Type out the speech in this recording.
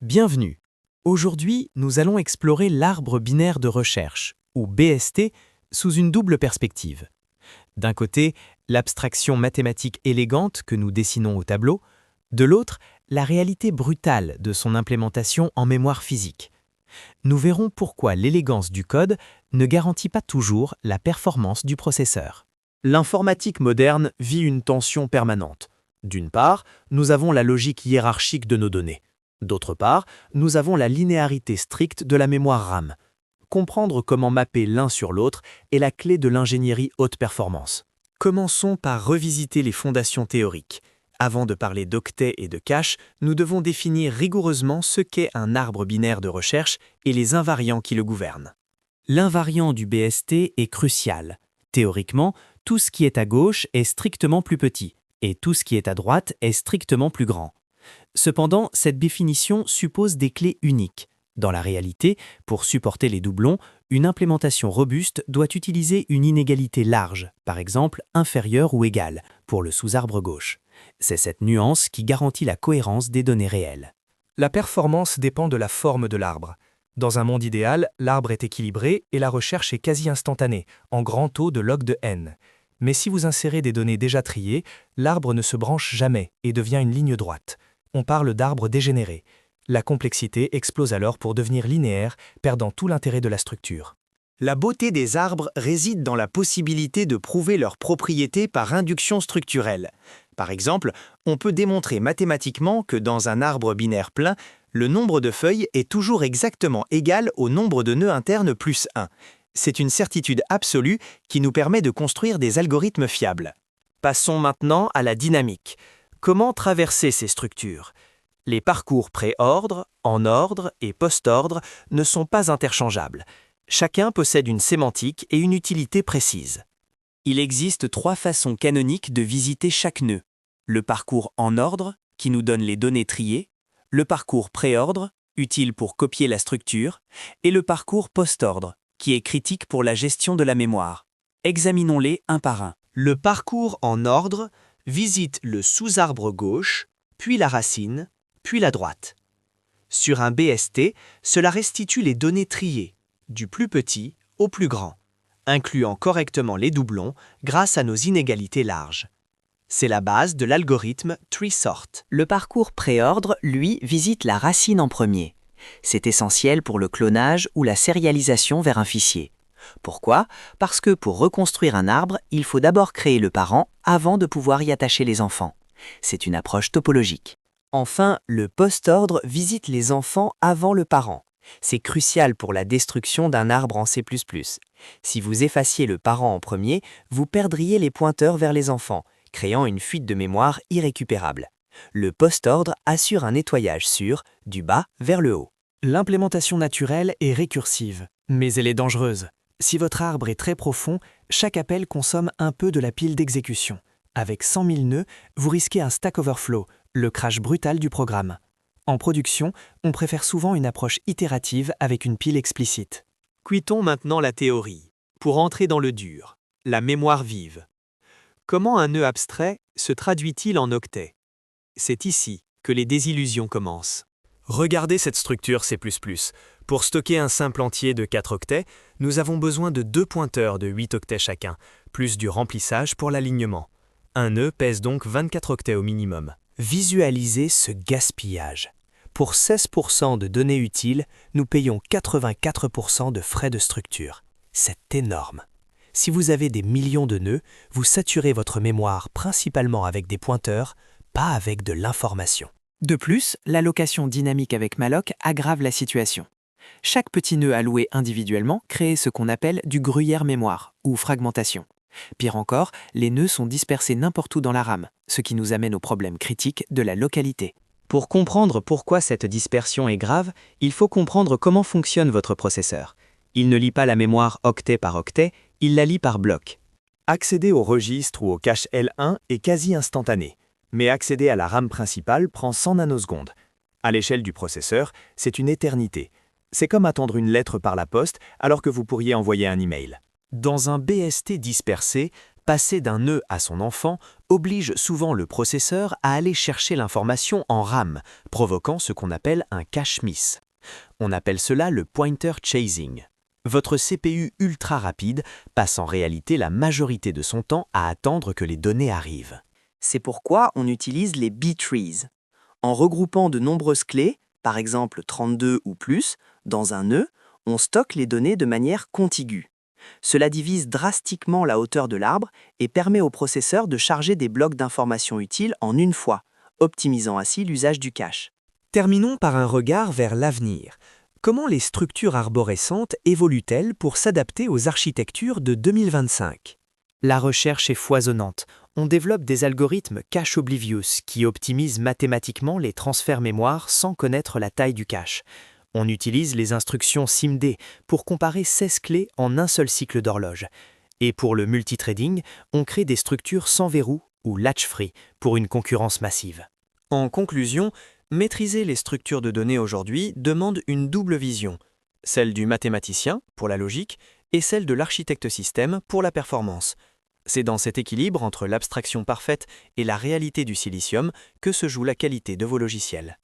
Bienvenue. Aujourd'hui, nous allons explorer l'arbre binaire de recherche, ou BST, sous une double perspective. D'un côté, l'abstraction mathématique élégante que nous dessinons au tableau, de l'autre, la réalité brutale de son implémentation en mémoire physique. Nous verrons pourquoi l'élégance du code ne garantit pas toujours la performance du processeur. L'informatique moderne vit une tension permanente. D'une part, nous avons la logique hiérarchique de nos données. D'autre part, nous avons la linéarité stricte de la mémoire RAM. Comprendre comment mapper l'un sur l'autre est la clé de l'ingénierie haute performance. Commençons par revisiter les fondations théoriques. Avant de parler d'octets et de cache, nous devons définir rigoureusement ce qu'est un arbre binaire de recherche et les invariants qui le gouvernent. L'invariant du BST est crucial. Théoriquement, tout ce qui est à gauche est strictement plus petit, et tout ce qui est à droite est strictement plus grand. Cependant, cette définition suppose des clés uniques. Dans la réalité, pour supporter les doublons, une implémentation robuste doit utiliser une inégalité large, par exemple inférieure ou égale, pour le sous-arbre gauche. C'est cette nuance qui garantit la cohérence des données réelles. La performance dépend de la forme de l'arbre. Dans un monde idéal, l'arbre est équilibré et la recherche est quasi instantanée, en grand taux de log de n. Mais si vous insérez des données déjà triées, l'arbre ne se branche jamais et devient une ligne droite. On parle d'arbre dégénéré. La complexité explose alors pour devenir linéaire, perdant tout l'intérêt de la structure. La beauté des arbres réside dans la possibilité de prouver leurs propriétés par induction structurelle. Par exemple, on peut démontrer mathématiquement que dans un arbre binaire plein, le nombre de feuilles est toujours exactement égal au nombre de nœuds internes plus 1. C'est une certitude absolue qui nous permet de construire des algorithmes fiables. Passons maintenant à la dynamique. Comment traverser ces structures ? Les parcours pré-ordre, en ordre et post-ordre ne sont pas interchangeables. Chacun possède une sémantique et une utilité précise. Il existe 3 façons canoniques de visiter chaque nœud. Le parcours en ordre, qui nous donne les données triées, le parcours pré-ordre, utile pour copier la structure, et le parcours post-ordre, qui est critique pour la gestion de la mémoire. Examinons-les un par un. Le parcours en ordre visite le sous-arbre gauche, puis la racine, puis la droite. Sur un BST, cela restitue les données triées, du plus petit au plus grand, incluant correctement les doublons grâce à nos inégalités larges. C'est la base de l'algorithme TreeSort. Le parcours préordre, lui, visite la racine en premier. C'est essentiel pour le clonage ou la sérialisation vers un fichier. Pourquoi ? Parce que pour reconstruire un arbre, il faut d'abord créer le parent avant de pouvoir y attacher les enfants. C'est une approche topologique. Enfin, le post-ordre visite les enfants avant le parent. C'est crucial pour la destruction d'un arbre en C++. Si vous effaciez le parent en premier, vous perdriez les pointeurs vers les enfants, créant une fuite de mémoire irrécupérable. Le post-ordre assure un nettoyage sûr, du bas vers le haut. L'implémentation naturelle est récursive, mais elle est dangereuse. Si votre arbre est très profond, chaque appel consomme un peu de la pile d'exécution. Avec 100 000 nœuds, vous risquez un Stack Overflow, le crash brutal du programme. En production, on préfère souvent une approche itérative avec une pile explicite. Quittons maintenant la théorie, pour entrer dans le dur, la mémoire vive. Comment un nœud abstrait se traduit-il en octets ? C'est ici que les désillusions commencent. Regardez cette structure C++. Pour stocker un simple entier de 4 octets, nous avons besoin de 2 pointeurs de 8 octets chacun, plus du remplissage pour l'alignement. Un nœud pèse donc 24 octets au minimum. Visualisez ce gaspillage. Pour 16% de données utiles, nous payons 84% de frais de structure. C'est énorme. Si vous avez des millions de nœuds, vous saturez votre mémoire principalement avec des pointeurs, pas avec de l'information. De plus, l'allocation dynamique avec malloc aggrave la situation. Chaque petit nœud alloué individuellement crée ce qu'on appelle du gruyère mémoire, ou fragmentation. Pire encore, les nœuds sont dispersés n'importe où dans la RAM, ce qui nous amène au problème critique de la localité. Pour comprendre pourquoi cette dispersion est grave, il faut comprendre comment fonctionne votre processeur. Il ne lit pas la mémoire octet par octet, il la lit par bloc. Accéder au registre ou au cache L1 est quasi instantané, mais accéder à la RAM principale prend 100 nanosecondes. À l'échelle du processeur, c'est une éternité. C'est comme attendre une lettre par la poste alors que vous pourriez envoyer un email. Dans un BST dispersé, Passer d'un nœud à son enfant oblige souvent le processeur à aller chercher l'information en RAM, provoquant ce qu'on appelle un cache miss. On appelle cela le pointer chasing. Votre CPU ultra rapide passe en réalité la majorité de son temps à attendre que les données arrivent. C'est pourquoi on utilise les B-trees. En regroupant de nombreuses clés, par exemple 32 ou plus, dans un nœud, on stocke les données de manière contiguë. Cela divise drastiquement la hauteur de l'arbre et permet au processeur de charger des blocs d'informations utiles en une fois, optimisant ainsi l'usage du cache. Terminons par un regard vers l'avenir. Comment les structures arborescentes évoluent-elles pour s'adapter aux architectures de 2025 ? La recherche est foisonnante. On développe des algorithmes cache oblivious qui optimisent mathématiquement les transferts mémoire sans connaître la taille du cache. On utilise les instructions SIMD pour comparer 16 clés en un seul cycle d'horloge. Et pour le multithreading, on crée des structures sans verrou ou latch-free pour une concurrence massive. En conclusion, maîtriser les structures de données aujourd'hui demande une double vision, celle du mathématicien pour la logique et celle de l'architecte système pour la performance. C'est dans cet équilibre entre l'abstraction parfaite et la réalité du silicium que se joue la qualité de vos logiciels.